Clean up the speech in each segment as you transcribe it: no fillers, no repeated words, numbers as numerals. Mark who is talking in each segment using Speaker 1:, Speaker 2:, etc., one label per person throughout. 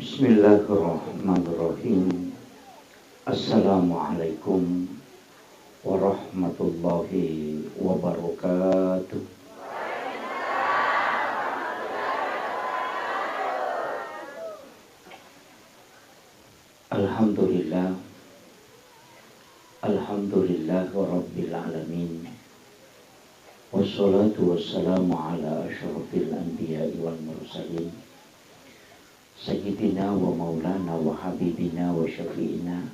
Speaker 1: Bismillahirrahmanirrahim. Assalamualaikum warahmatullahi wabarakatuh. Alhamdulillah. Alhamdulillah Rabbil alamin. Wassalatu wassalamu ala asyrafil anbiya'i wal mursalin. Sayyidina wa maulana wa habibina wa syafi'ina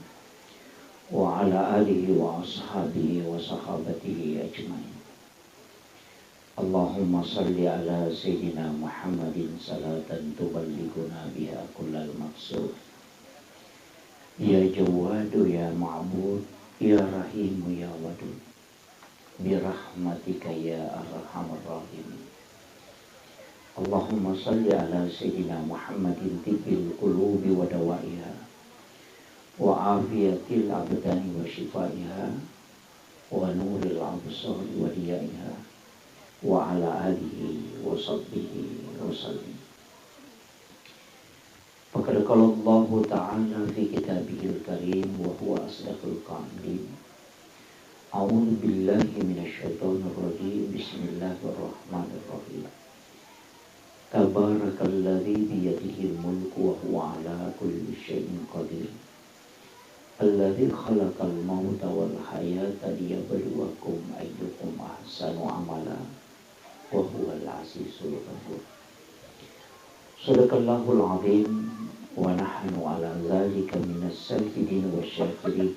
Speaker 1: wa ala alihi wa ashabihi wa sahabatihi ajmain. Allahumma salli ala Sayyidina Muhammadin salatan tuballighuna biha kullal maqsud. Ya Jawadu ya Ma'bud, ya Rahimu ya Wadud, birahmatika ya arhamar rahimin. Allahumma salli ala Sayyidina Muhammadin tibbil qulubi wa dawaiha wa afiyatil abdani wa shifaiha wa nuril absari wa diyaiha wa ala alihi wa sahbihi wa sallim. Faqad qala Allah Ta'ala fi kitabihil karim wa huwa asdaqul qailin. A'udzu billahi minasy syaithanir rajim. Bismillahirrahmanirrahim. Tabarakalladzi biyadihil mulku wa huwa ala kulli syai'in qadir. Alladzi khalaqal mauta wal hayata liyabluwakum ayyukum ahsanu amala wa huwal azizul ghafur. Shadaqallahul azim wa nahnu ala dzalika minas syahidin wasyakirin.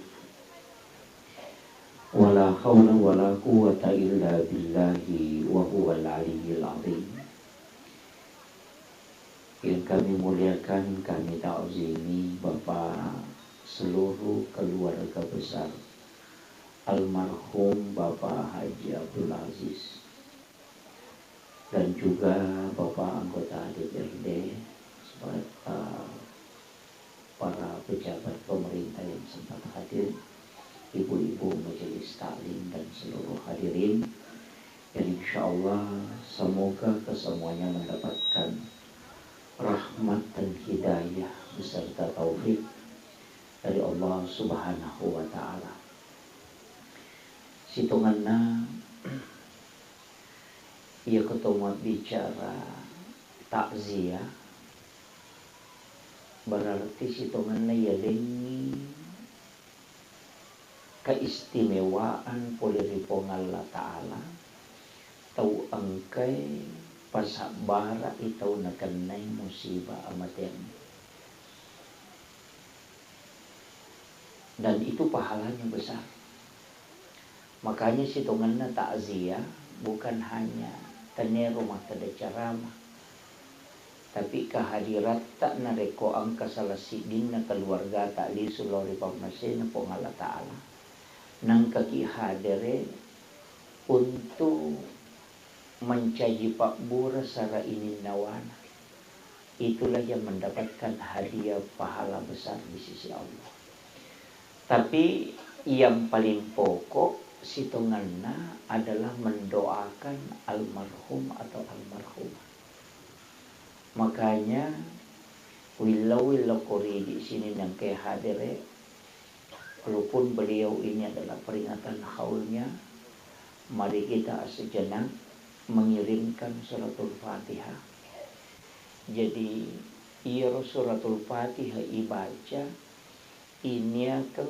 Speaker 1: Wala haula wala quwwata illa billahi wa huwal aliyyil azim. Yang kami muliakan, kami ta'zimi Bapak seluruh keluarga besar almarhum Bapak Haji Abdul Aziz dan juga Bapak anggota DPRD serta para pejabat pemerintah yang sempat hadir, ibu-ibu majelis taklim dan seluruh hadirin yang insyaallah semoga kesemuanya mendapatkan rahmat dan hidayah beserta taufik dari Allah Subhanahu wa Ta'ala. Situnganna ia ketemu bicara takziah, berarti situnganna ia lengi keistimewaan poliripong Allah Ta'ala tau angkai pasabara itaw nakanay musibah amaten. Dan itu pahalanya besar. Makanya situngan na ta'ziyah bukan hanya tanero matada ceramah, tapi kehadirat tak nareko ang kasalasidin na keluarga ta'li sulori pagmasin na pong Allah Ta'ala nang kakihadere untuk mencaji pakbura sara ininawana. Itulah yang mendapatkan hadiah pahala besar di sisi Allah. Tapi yang paling pokok situnganna adalah mendoakan almarhum atau almarhumah. Makanya wilau kori di sini yang kehadere, walaupun beliau ini adalah peringatan haulnya, mari kita sejenak mengirimkan suratul Fatihah. Jadi ia suratul Fatihah ibaca ini akan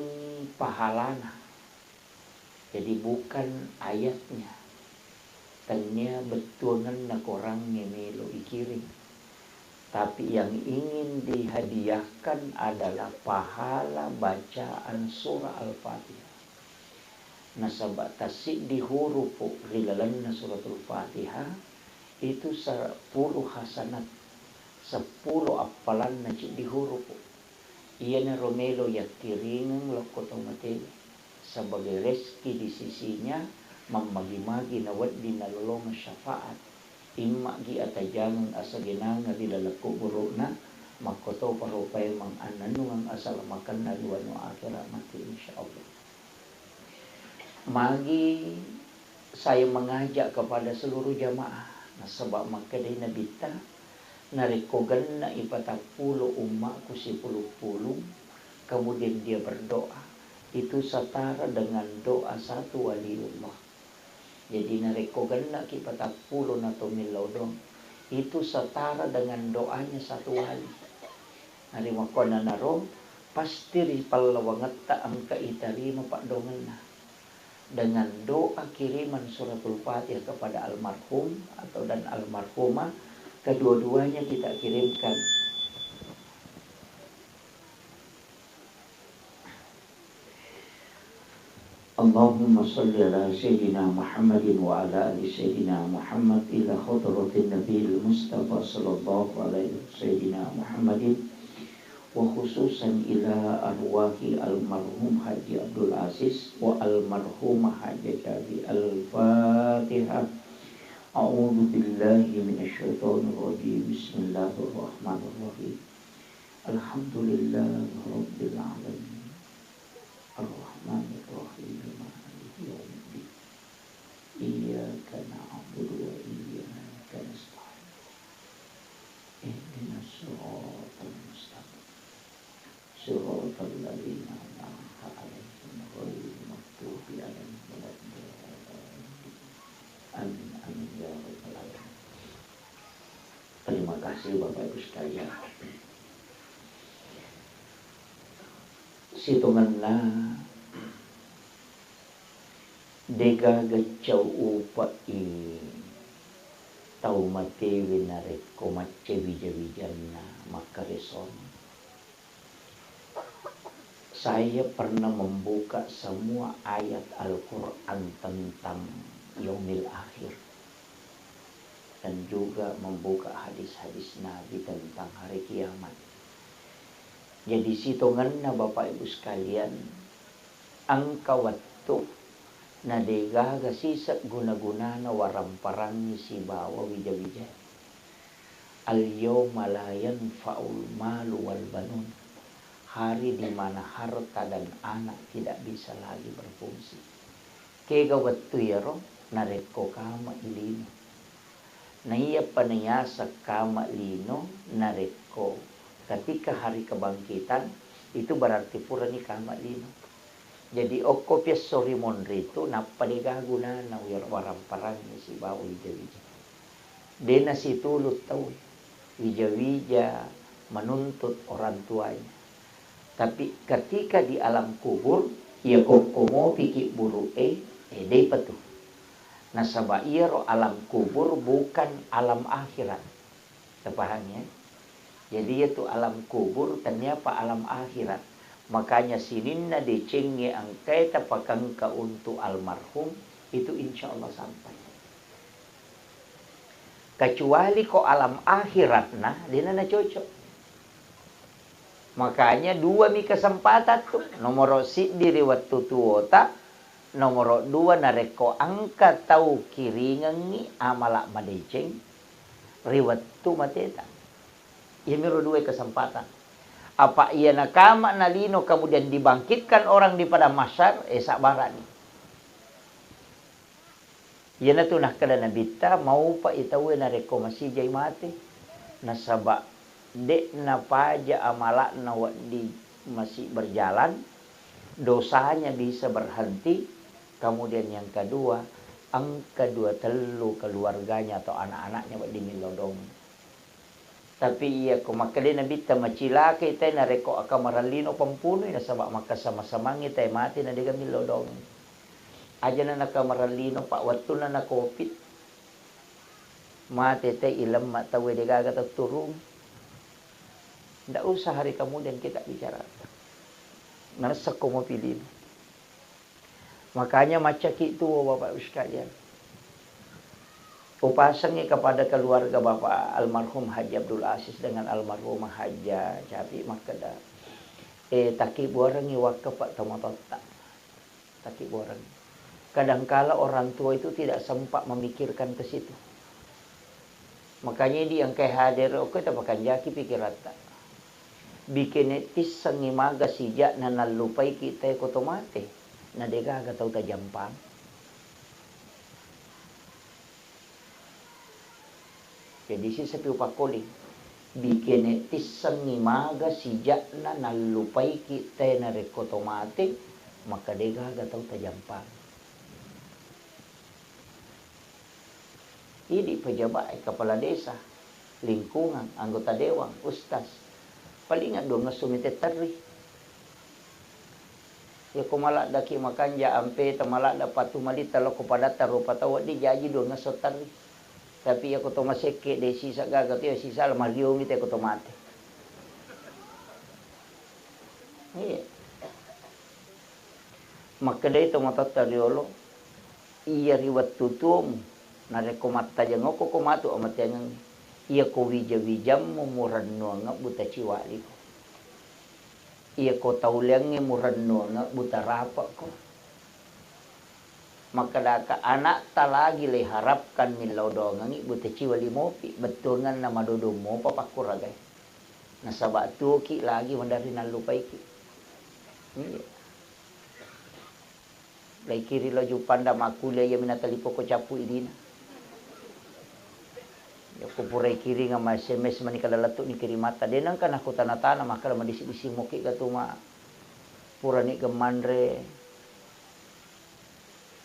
Speaker 1: pahalana. Jadi bukan ayatnya, tanya betulan nak orang ngemelo ikirim, tapi yang ingin dihadiahkan adalah pahala bacaan surah Al-Fatihah. Nasabat tasik di huruf rilalan suratul Fatihah itu 10 hasanat, 10 apalan nacik di huruf. Ia na Romelo yakiringang lokotomate sebagai rezeki di sisinya, mamagi-magi na wad di nalolong syafaat imma gi atajangan asaginang nga dilalaku buru na makoto parupay mang ananungang asal makan na liwano akira mati insyaallah. Magi saya mengajak kepada seluruh jamaah, nah sebab maka dari nabita nariko ganna ipatapuluh umatku si puluh-puluh, kemudian dia berdoa, itu setara dengan doa satu waliullah. Jadi nariko ganna ipatapuluh nato milodong, itu setara dengan doanya satu wali. Nari makona naro pasti ripalawangatta angka itarima pak dongenna dengan doa kiriman suratul Fatihah kepada almarhum atau dan almarhumah, kedua-duanya kita kirimkan. Allahumma salli ala Sayyidina Muhammadin wa ala ali Sayyidina Muhammad ila khadratin Nabiil Mustafa sallallahu alaihi Sayyidina Muhammadin wa khususan ila arwahi almarhum Haji Abdul Aziz wa almarhumah Haji Jabi. Al-Fatihah. A'udzu billahi minasyaitonir rajim. Bismillahirrahmanirrahim. Alhamdulillahi rabbil alamin. Ar-Rahmanir Rahim. Maliki yaumiddin. Iyyaka na'budu wa iyyaka nasta'in. Ihdinas siratal mustaqim. Siratal ladzina an'amta 'alaihim ghairil maghdubi 'alaihim waladdallin. Amin amin ya rabbal alamin. Terima kasih Bapak Ibu sekalian. Situnganna dega gacau upa tau mate winarek komace wija-wijanna makareson. Saya pernah membuka semua ayat Al-Quran tentang yaumil akhir dan juga membuka hadis-hadis Nabi tentang hari kiamat. Jadi sitonganna Bapak Ibu sekalian, angka waktu nadega gasisa guna-gunana waramparang si bawa wija-wija. Al-yawma la yanfa'ul malu wal banun. Hari di mana harta dan anak tidak bisa lagi berfungsi. Kega waktu ya roh nareko kama ilino. Naiya panayasa kama lino nareko. Ketika hari kebangkitan itu berarti purani kama lino. Jadi okopias sori monrito napadega guna na waramparang si bawa wija-wija. Dena si tulut tahu wija-wija menuntut orang tuanya. Tapi ketika di alam kubur, ia komo pikir buru dei patu. Nasaba iro alam kubur bukan alam akhirat. Terpahamnya? Jadi itu alam kubur ternyata alam akhirat. Makanya sininna decengnya angkaita pakangka untuk almarhum itu insya Allah sampai. Kecuali kok alam akhirat nah, dia na cocok. Makanya dua mi kesempatan tuh. Nomor si diri waktu tuota. Nomor dua nareko angka tau kiringangi amalak madeceng. Riwat tu mateta. Ia miru dua kesempatan. Apa ia nakama nalino kemudian dibangkitkan orang di pada masyar. Sabarani. Ia na tu nak kada nabita. Mau pa itawe nareko masih jay mati. Nasaba dek na paja amalak na di masih berjalan, dosanya bisa berhenti. Kemudian yang kedua, ang kedua telu keluarganya atau anak-anaknya di milodong. Tapi ia kumakali na bita macila kita na reko akamaralino pampuno na sabak makasama-samangi tay mati na diga milodong. Aja na nakamaralino pa waktu na nakopit. Mati tay ilam matawe diga gatat turung. Tidak usah hari kemudian kita bicara. Nasa ko mo pilih. Makanya macam itu Bapak Ibu sekalian. Upasangnya kepada keluarga Bapak almarhum Haji Abdul Aziz dengan almarhumah Haji Jabi Makada. Taki borang iwaka Pak Tomatota. Taki borang. Kadangkala orang tua itu tidak sempat memikirkan ke situ. Makanya dia yang kayak hadir oke tapakan jaki pikiran tak. Bikin etis sangimaga sijak na nalupay kita kotomate na dega gatau ta jampang. Jadi si sapi upakoling bikin tisan ni maga sijakna nalupai kita na rekotomate maka dega gatau tajampang. Ini pejabat kepala desa, lingkungan, anggota dewan, ustaz. Paling dong ngasumite tari. Ya kumalak daki makanja ampe tamalak dapat tumalit talo kepada taruh patawa di jaji dong ngasotari. Tapi aku to maseke de sisa gagat ya sisa mario ngite ko tomate. Iya. Maka dai to mata tariolo iya riwat tutum na rekomata jango ko komatu amat yang iya ko wija-wijam mumuranno nga buta ciwali ko. Iya ko tauliange muranno nga buta rapa ko. Maka daka anak talagi le harapkan milau dongangi buta ciwali mopi betungan na madodo mo papakuragay. Nasaba tuki lagi mandari nalupai ki. Iya. Lai kiri lo jupanda makulia ya minatalipo ko capu idina. Ya kupurai kiri nga SMS manikala latuk ni kiri mata denang kan aku tanah-tanah maka madisi-disi moki katuma purani gemandre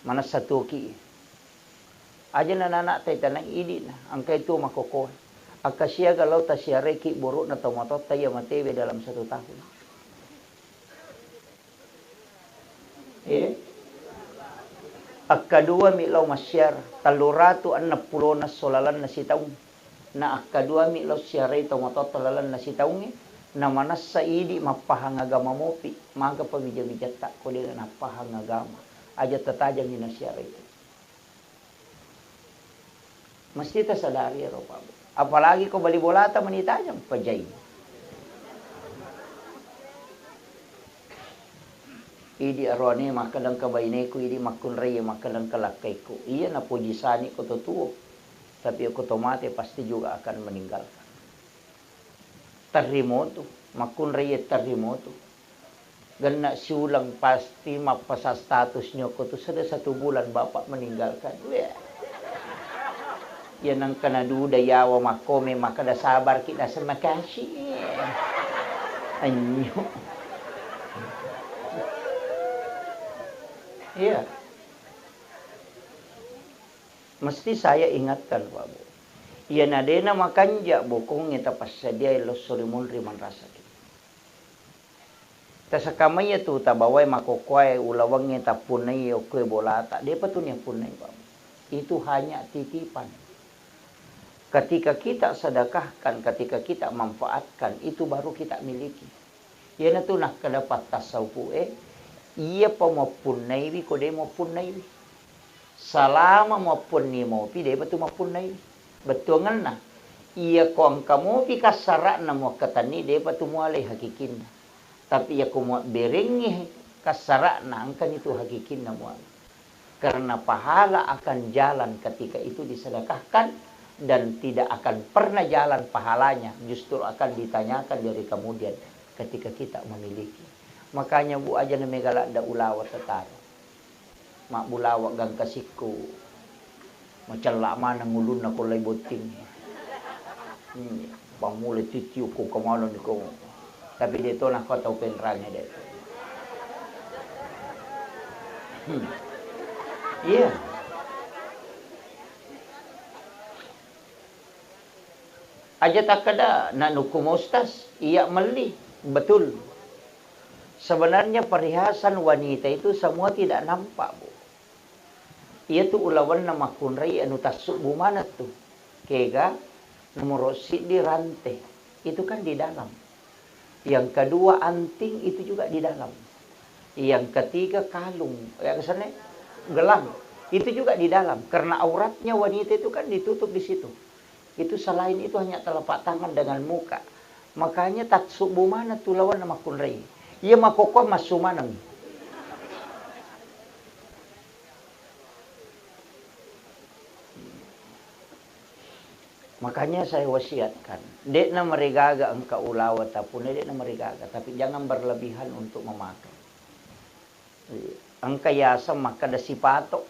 Speaker 1: mana satu ki aja nana tay tanang idi na angkai itu makoko akasia galau tasiareki buruk na tomatot taya matebe dalam 1 tahun. Akadua milau masyar taluratu 60 na solalan na sitaung na akadua milau siaray tomatot talalan na sitaung na manas sa idi mapahangagama mopi maga pabija-bijat tak ko din na pahangagama aja tatajang ni nasiaray itu. Mesti ta sadari ro pa. Apalagi ko balibolata manitajang pajay. Idi arone makalang kabaine ko idi makunray makalang kalakay ko. Iya na pujisani ko totoo. Tapi aku tomate pasti juga akan meninggalkan. Terremoto, makunray terremoto. Gana siulang pasti mapasa statusnya ko to sada 1 bulan bapak meninggalkan. Yan ang kanaduda yawa makome makada sabar kita sa makasih. Anyo. Iya. Mesti saya ingatkan Pak Bu. Iya nadena makanja bokong kita pasadia los solimul riman rasa. Tasakamaya tu tabawai makokwai ulawang kita punai oke bolata. Dia patunya punai Pak Bu. Itu hanya titipan. Ketika kita sedekahkan, ketika kita manfaatkan, itu baru kita miliki. Ia tu nak kedapat tasawuf iya pemapunai wi kode mapunai wi. Salama maupun ni mopi dia betul maupun nai betul ngana ia ko angka mopi kasara na mo katani dia betul mualai hakikin tapi ia ko mo berengi kasara na angkan itu hakikin na mual karena pahala akan jalan ketika itu disedekahkan dan tidak akan pernah jalan pahalanya justru akan ditanyakan dari kemudian ketika kita memiliki. Makanya Bu aja na megala da ulawa tetaro mak bulawak gang kasiko macam lak mana ngulun ako lay boting pamuli titiyo ko kamalo ni ko tapi dito na ko tau penrangnya dito iya aja tak kada nanukumostas iya meli betul sebenarnya perhiasan wanita itu semua tidak nampak Bu. Ia tu ulawan nama kunrai anu tasuk bumana tu. Kega nomor di rantai. Itu kan di dalam. Yang kedua anting itu juga di dalam. Yang ketiga kalung. Yang kesana gelang. Itu juga di dalam. Karena auratnya wanita itu kan ditutup di situ. Itu selain itu hanya telapak tangan dengan muka. Makanya tasuk bumana tu lawan nama kunrai. Ia makoko masumanang. Makanya saya wasiatkan, dek na marigaga ang kaulawa tapun, dek na marigaga, tapi jangan berlebihan untuk memakai. Ang kayasa makada sipato.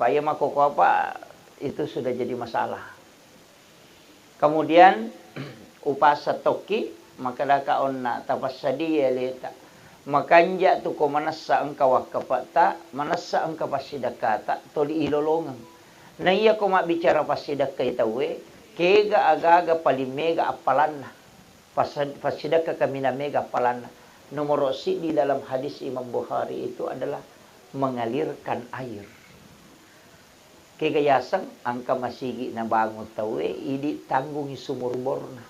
Speaker 1: Paya makoko apa
Speaker 2: itu sudah jadi masalah. Kemudian upasa toki maka daka onna tapassadi yeleta makanja tu ko manassa engkau wakapata manassa engkau pasidakata toli ilolongang na iya ko mabicara pasidaka itawe kega agaga palimega apalanna pasidaka kamina mega apalanna. Nomor si di dalam hadis Imam Bukhari itu adalah mengalirkan air. Kegayasang angka masigi na bangun tawe idi tanggungi sumur borna.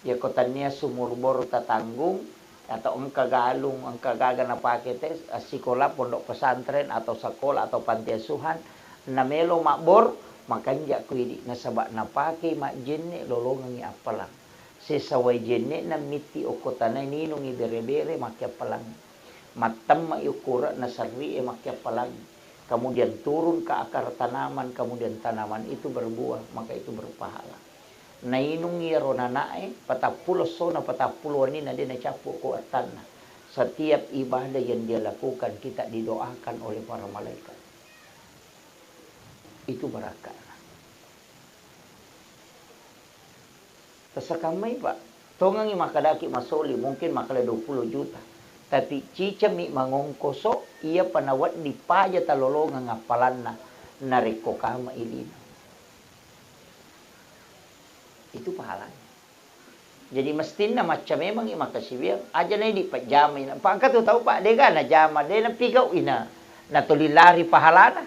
Speaker 2: Ya kotannya sumur bor tatanggung atau angka galung angka gaga na pakete sekolah pondok pesantren atau sekolah atau panti asuhan na melo makbor makanya kuidi na sabak na pake mak jenne lolongangi apalang. Sesawai jenne na miti okotana ninungi bere-bere makya palang. Matam mayukura na sarri makya palang. Kemudian turun ke akar tanaman, kemudian tanaman itu berbuah, maka itu berpahala. Nainungi ronanae patapulo sona patapulo ni na dia nacapu ko atana. Setiap ibadah yang dia lakukan kita didoakan oleh para malaikat. Itu berkah. Tasakamay pak, tongangi makadaki masoli mungkin makala 20 juta. Tapi cica mi mangongkoso ia panawat di paja talolongan ngapalan na nareko kama ilina. Itu pahalanya. Jadi mestinya macam memang ima kasibiyang aja na di pajama ina. Pangkat tu tahu pak dega na jama de na pigaw ina na tulilari pahalana.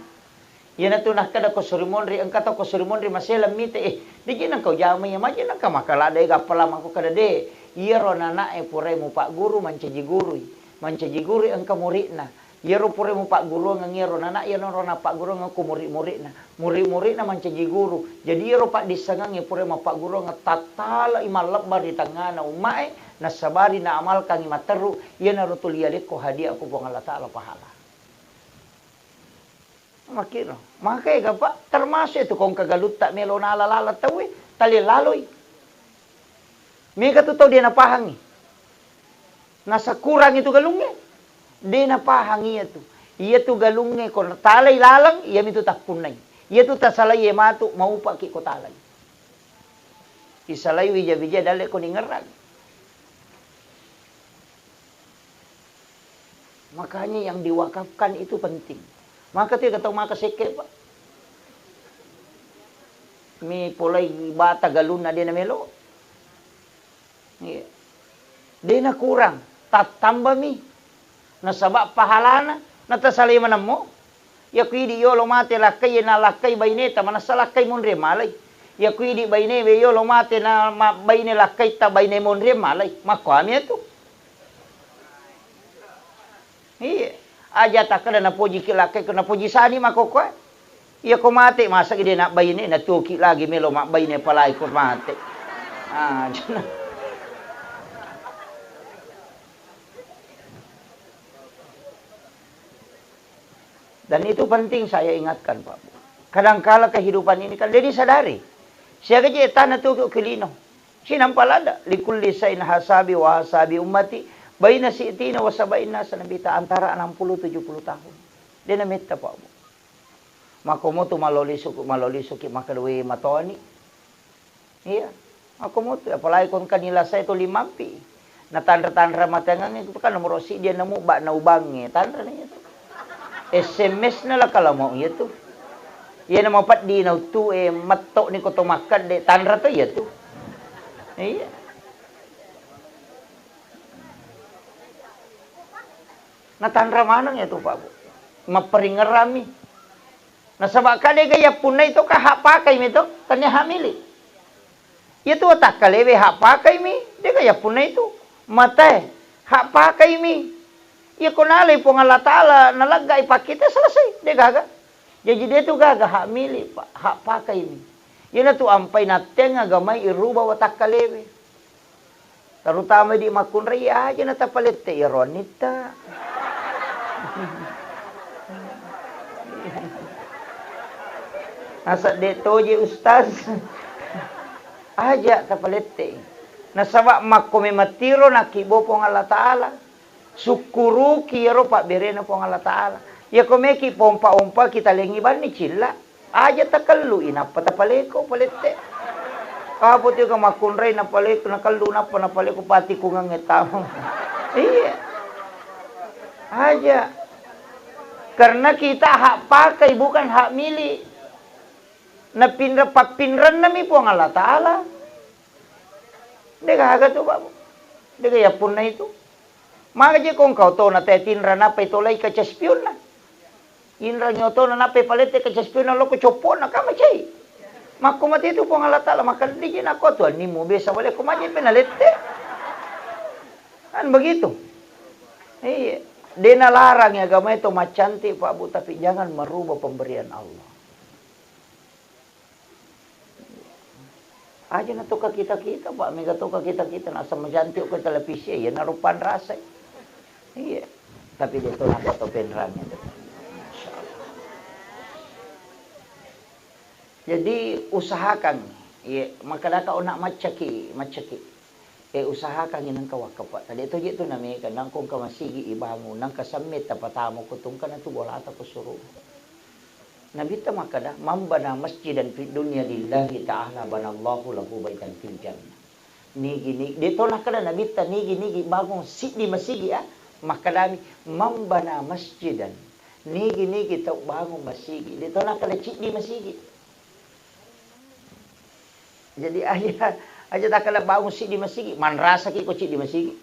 Speaker 2: Yan na tu nakada ko surimonri ang kata ko surimonri masela mite di nang kau jama ya maja nang ka makalada ga pala mangko kada de. Iyaro nana pure mo pak guru mancaji guru ang kamurina. Iyaro pure mo pak guru ang iyaro nana iyaro na pak guru ang kumuri-muri na mancaji guru. Jadi iyaro pak disangang pure mo pak guru ang tatala imalabbar di tangana umae na sabari na amal kang imateru iyan na rutulialit ko hadiah ko po Allah Ta'ala pahala. Makino. Makay ka pa termasuk itu kung kagalut tak melo na alalala tawi tali laloy. May katutaw di napahangi. Nasa kurang itu galungnya. Di napahangi itu. Iya tu galungnya kung talay lalang, iya mito takpunay. Iya tu tasalay matu maupa ki ko talay. Isalay wija-wija dali ko ningerag. Makanya yang diwakafkan itu penting. Maka tiga kata maka seke pak. Mi pulay bata galun na din na melo. Iya. Di na kurang. Tatamba mi. Nasaba pahalana. Natasaliman mo. Ya kuidi yolo mate lakay na lakay bayneta. Manasalakay monre malay. Ya kuidi bayne yolo mate na bayne lakay ta bayne monre malay. Makwami ito. Iya. Aja takala na puji kilakay ko na puji sani makokwa. Iya ko mate masa gede nak bayne na tuki lagi melo mak bayne palay ko mate. Ah, jana. Dan itu penting saya ingatkan Pak. Kadangkala kehidupan ini kan jadi sadari. Siya kaje tanah tuki kilino. Sinampalada likulli sain hasabi wa hasabi ummati. Baina si'tina wa sabaina sanabita antara 60-70 tahun. Dia namita pa mo. Makomoto maloliso ki makadwe matoni. Iya. Makomoto apalagi kon kanila sa ito limampi. Na tandra-tandra matangan ito kan nomor si dia nemu ba na ubangnya. Tandra na ito. SMS na la kala mo ito. Iya na mapat di na tu matto ni ko tumakad de tandra to ito. Iya. Natandra manang ito pa po. Maparingarami. Nasaba kali kaya punay ito kahapakay mi ito. Tanya hamili. Ito atak kalewe hapakay mi. Di kaya punay ito. Matay. Hapakay mi. Iya kunalay po nga latala. Nalagay pakita selesai. Di gaga. Jadi dia tu gaga hamili. Hapakay mi. Yan na to ampay natin nga gamay iruba watak kalewe. Terutama di makunray aja na tapalit te ironita. Nasa deto je ustaz. Aja tapalete. Nasaba makomematiro na kibo po ng Allah Ta'ala. Sukuru kiro pa birena po ng Allah Ta'ala. Ya komeki pompa-ompa kita lengiban ni cilla. Aja takallu inapa tapaleko palette. Kapot yung kamakunray na paleko nakallu na paleko pati ko nga ngetamo. Iya. Aja. Karena kita hak pakai bukan hak milik. Na pinran nami po ang Allah Ta'ala. Dega haga to babu. Dega yapun na ito. Maka kung kau to na tetinra na pa itulay ka chaspion na. Inra nyo to na napay palete ka chaspion na loko chopon na kama chay. Makumati ito po ang Allah Ta'ala. Maka di ako to. Ni mo besa wala kumaji pinalete. Kan begitu. Iya. Dia nalarang ya agama itu macanti Pak Bu, tapi jangan merubah pemberian Allah. Aja na to ka kita-kita Pak, mega to ka kita-kita nasa macanti ko televisi ya narupan rasa. Iya. Tapi dia to napa to penrangnya. Jadi usahakan ya makadaka nak macaki. Usahakan inang kawakapat. Tadi itu nami kanang kung kamasigi ibamu nang kasamit tapatamo kutung kana tu bola ata kusuru. Nabita makada mambana masjidan fi dunya lillahi ta'ala banallahu lahu baitan fil jannah. Nigi dito na kada nabita nigi bagong di masigi makadami mambana masjidan. Nigi tau bagong masigi. Dito na kada di masigi. Jadi aja tak kala bangun si di masigi, man rasa ki ko di masigi.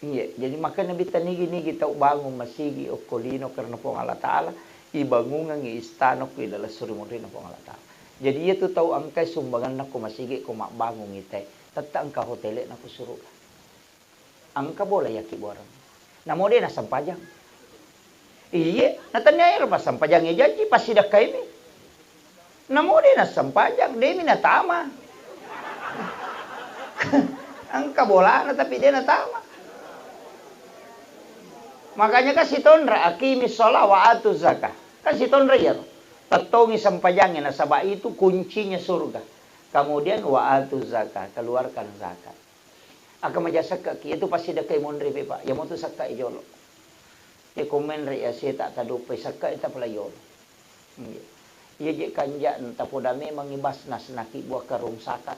Speaker 2: Iya, jadi maka nabi tanigi kita bangun masigi o kolino karena po Allah Ta'ala ibangungan ng istano ko ilala surimurin po Allah Ta'ala. Jadi itu tahu angkay sumbangan na ko masigi ko makbangun ite. Tata angka hotele na ko suru. Angka bola yaki borang. Namo din na sampajang. Iya, natanya ira pa sampajang ijaji pasidak kay mi. Namo din na sampajang, demi na tama. Ang kabola na tapi dia na tama. Makanya kasi tonra akimi sholat wa atu zakah. Kasi tonra ya. Tatongi sampajangnya na sabah itu kuncinya surga. Kemudian wa atu zakah, keluarkan zakat. Aka majasaka ki itu pasti dekai monre pe Pak. Ya mo tu sakka ijolo. Ya komen re ya si tak tadupai sakka ita pelayolo. Iya je kanja tapodame mangibas nasnaki buah karung sakat.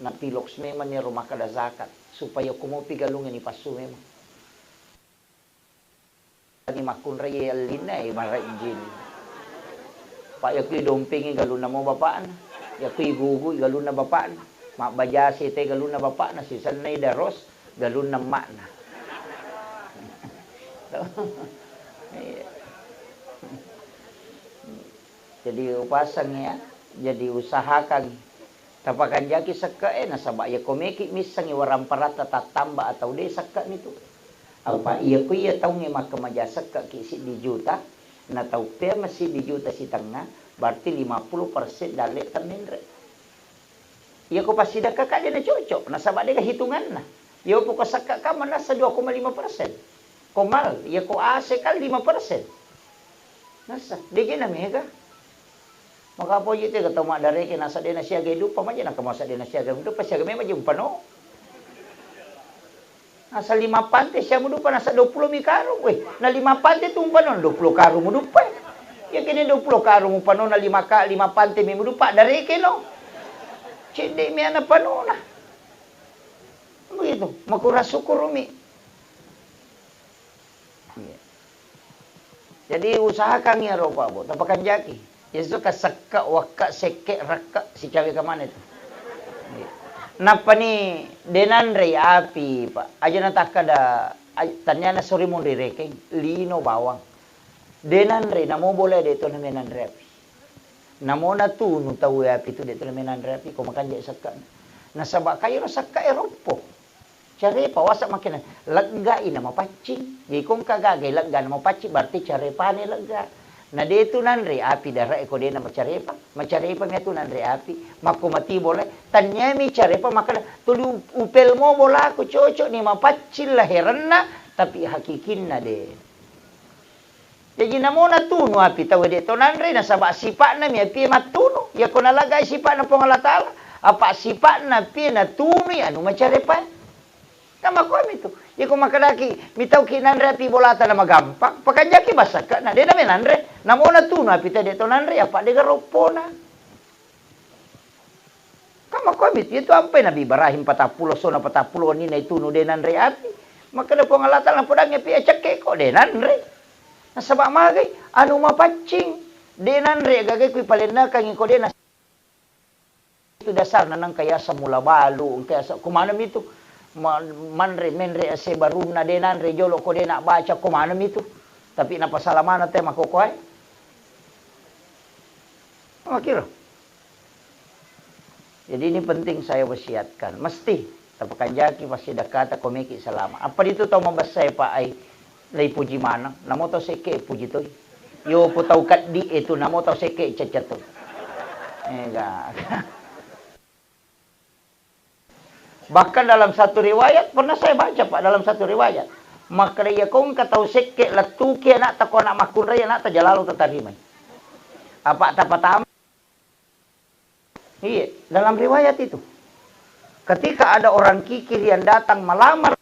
Speaker 2: Natiloks memang ni rumah kada zakat supaya kumopi galungan ni pasu memang. Ni makun raya lina marai jin. Pak ya kui dompingi galuna mo bapaan. Ya kui gugu galuna bapaan. Mak bajasi te galuna bapaan si sanay daros galuna makna. Jadi upasangnya jadi usahakan tapakan jaki sakka nasaba ya komeki misang waram parata tatamba atau de sakka nitu. Apa iya ku iya tahu nge maka maja sakka ki si di juta na tau pe masih di juta si tengah berarti 50% dari taminre. Iya ko pasti dak ka dia na cocok nasaba de hitungan na. Iya po ko sakka ka man sa 2,5%. Komal iya ko ase kal 5%. Nasa de gina mega. Maka po yite kata mak dari ke nasa dia nasiaga hidup pamaja nak masa dia nasiaga hidup pas siaga memang jumpa no. Nasa 5 pante siya mudupa nasa 20 mikaro weh. Na 5 pante tumpa no 20 karo mudupa. Ya kini 20 karo mo pano na 5 pante mi mudupa dari ke no. Cinde mi ana pano na. Begitu, makura syukur umi. Jadi usahakan ya ropa bo, tapakan jaki. Yesu kasakka wakka sekke rakka si cawe kamane itu. Napa ni denanre api Pak. Aja na takada tanya na sori mo rekeng lino bawang. Denanre namo boleh de to na menanre api. Namo na tu no tahu api tu de to na menanre api ko makan je sakka. Nasaba kayo na sakka eropo. Cari pawasak makin lega ina mapaccing. Jadi kung kagagay lega na mapaccing berarti cari pane lega. Na dito nanre api dara eko de na macarepa mi tu nanre api makumati boleh tanya mi carepa maka tuli upel mo bola ko cocok ni mapaccil lahiranna tapi hakikinna de. Jadi namo na tuno api tawe de to nanre na sabak sipak na mi api matuno ya ko nalagay sipak na pong Allah Ta'ala apa sipak na pi na tuni anu macarepa. Kama ko mi tu Iko makadaki, mitaw kinanre ati bolata na magampang. Pakanjaki basa ka na. Di namin nanre. Namo na tuna, pita dito nanre. Apa, di garopo na. Kama komit, ito ampay nabibarahin patapulo, so na patapulo, ni na ituno din nanre ati. Makada po nga latal ng pudang yapi, achake ko, di nanre. Nasaba magay, ano mapatching. Di nanre, gagay ko'y palina, kangin ko din. Itu dasar na nang kaya sa mula balo, kaya sa kumanam ito. Manre, menre, ase baruna din nanre, jolo ko din na baca, kumanam ito. Tapi napasalaman natin makukuhay. Makiro. Jadi ini penting saya wasiatkan. Mesti. Tapakan jaki pasti dakata komiki salama. Apa dito tau mabasa pa ay lay puji manang. Namo tau seke puji toy. Yo po tau kat di itu namo tau seke cacat toy. Bahkan dalam satu riwayat pernah saya baca Pak dalam satu riwayat. Makraya kong katau seke latuki anak tako anak makun raya anak tajalalu tatarimay. Apa tapatam? Iya, dalam riwayat itu. Ketika ada orang kikir yang datang melamar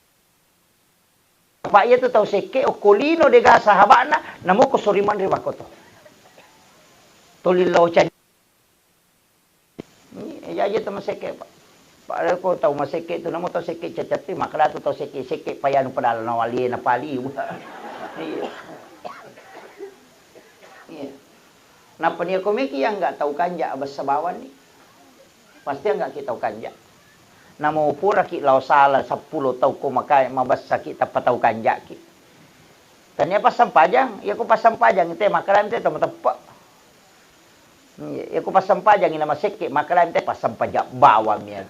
Speaker 2: Pak itu tahu seke okolino de gasa habana namo ko suriman riwakoto. Tolilo cha. Ya aja teman seke Pak. Pak ko tahu maseke itu namo tahu seke cacati makala tu tahu seke payano padal na wali na pali. Iya. Iya. Nah penia komiki yang enggak tahu kanja abas sabawan nih. Pasti enggak kita tahu kanja. Namo pura ki lau sala 10 tau ko makai mabas sakit apa tahu kanja ki. Tanya pasang pajang, ya ko pasang pajang ite makalan ite tama tepak. Ya ko pasang pajang ina maseke makalan ite pasang pajak bawang ya.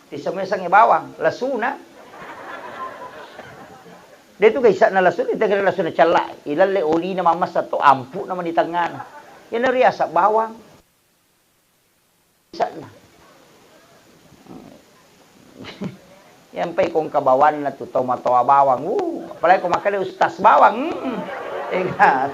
Speaker 2: Ti semesang bawang, lasuna. Dia tu guys na lasun ite kira lasuna cala, ilalle oli na mamas to ampu naman di tangan. Yan riasa bawang. Isa na. Yang pay kong kabawan na to tomatoa bawang. Apalagi kung makali ustas bawang. Ingat.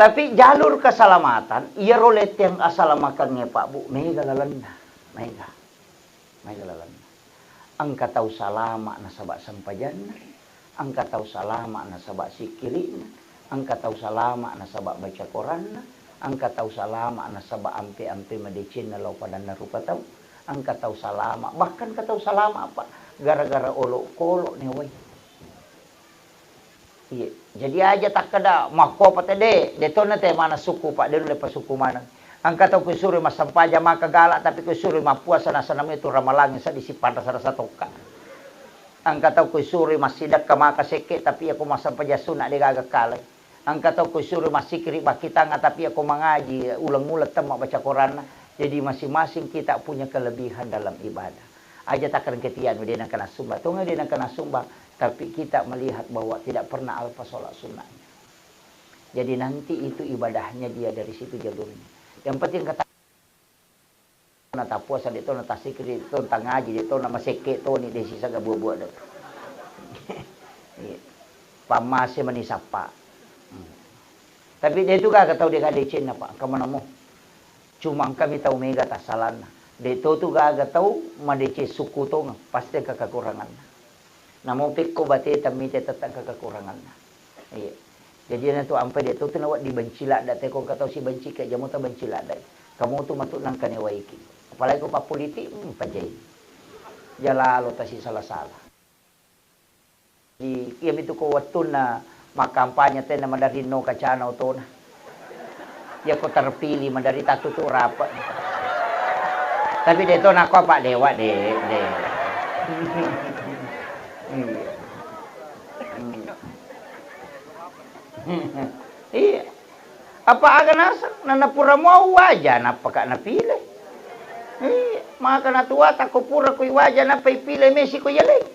Speaker 2: Tapi jalur keselamatan, iya rolet yang asalamakannya Pak Bu, mega lalanda. Mega lalanda. Angka tahu salama nasabak sampajan. Angka tahu salama nasabak sikirina. Angka tahu salama nasabak baca Quran. Angka tahu salama nasaba ampe-ampe medicine na law pada narupa tahu. Angka tahu salama bahkan kataw salama apa gara-gara olo-kolo ni way. Iya, jadi aja tak kada mako pate deto na te mana suku Pak de lepas suku mana. Angka tahu kusuri masampaja maka galak tapi kusuri mapuasa na sanam itu ramalangi sa disipan sa toka. Angka tahu kusuri masidak ka maka seke tapi aku masampaja sunat de gagakalay. Angka tahu kusuri masih kiri kita nggak tapi aku mengaji ulang-ulang temak baca Quran. Jadi masing-masing kita punya kelebihan dalam ibadah. Aja takkan ketian dia nak kena sumbah. Tuh dia nak kena sumbah. Tapi kita melihat bahwa tidak pernah alfa sholat sunnahnya. Jadi nanti itu ibadahnya dia dari situ jalurnya. Yang penting kata nata puasa itu nata sikri itu nata ngaji itu nama seke itu ni desi saga buah-buah dah. Pamase manisapa. Tapi dia juga kata dia kada cina Pak, kemana mo? Cuma kami tahu mega tasalan. Dia tu gak tahu madece suku tu pasti kekurangan. Namun pikko bate tapi dia tetap kekurangan. Iya. Jadi nanti ampai dia tu nawat dibencila dak te ko kata si benci ke jamu ta bencila dak. Kamu tu matut nang kane waiki. Apalagi ko pa politik pajai. Jala lo tasi salah-salah. Di kiam itu ko watun na makampanya teh nama dari no kacana to na. Ya ko terpilih mandari tatu tu rapat. Tapi dia tu nak apa dewa de. Iya. Apa aga nana pura mau wajah napa kak napilih. Iya, maka natua tak ko pura ko wajah napa ipilih Messi ko yeleng.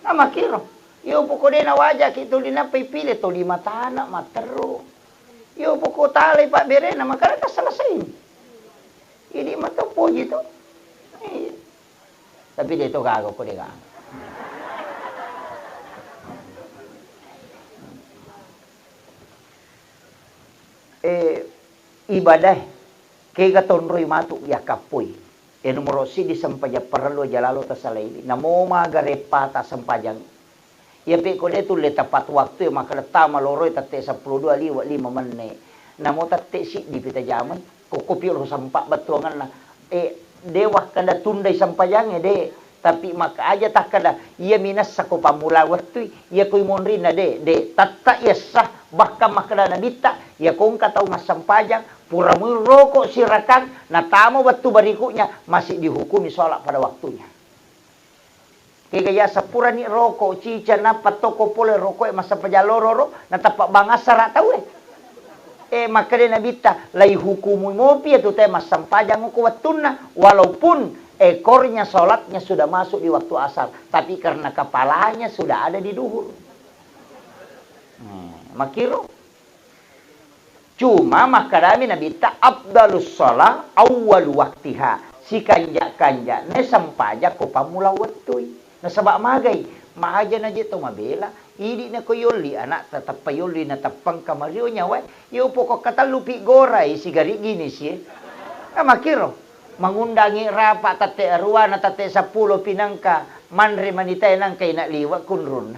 Speaker 2: Nama kiro. Yo poko de na wajah kitu dina pipile to 5 tanak materu. Yo poko tali Pak Berena maka ta selesai. Ini mata puji tu. Tapi dia tu gago ko dia. Ibadah Kay gatonroy matuk ya kapoy. Numero si di sampaja perlu jalalo tasalay. Namo magarepa ta sampajang. Ya pe ko detu le tepat waktu maka tama loroy tate 12 liwa 5 menit. Namo tate si di pita jaman ko kopi ro sampak batuangan na dewa kada tundai sampajang de tapi maka aja tak kada ia minas sako pamula waktu ia koy monri na de tatta yasah bakka makada nabita ia kong katau mas sampajang pura rokok sirakan na tamo batu berikutnya masih dihukumi sholat pada waktunya. Kaya sapura ni rokok cica na patoko pole rokok masa pajalororo na tapak bangasara tahu maka dia nabita lai hukumu ngopi itu teh mas sampajang ko watuna walaupun ekornya sholatnya sudah masuk di waktu asar tapi karena kepalanya sudah ada di duhur. Makiro cuma makadami nabita abdalus sholat awal waktiha si kanja ne sampaja ko pamula waktu na sabak magay maaja na jito mabela idi na ko yoli anak tetap payoli na tapang kamario nya wa yo pokok kata lupi goray sigari gini siya makiro mangundangi rapat tate arwa na tate 10 pinangka manre manitay nang kay na liwa kunrun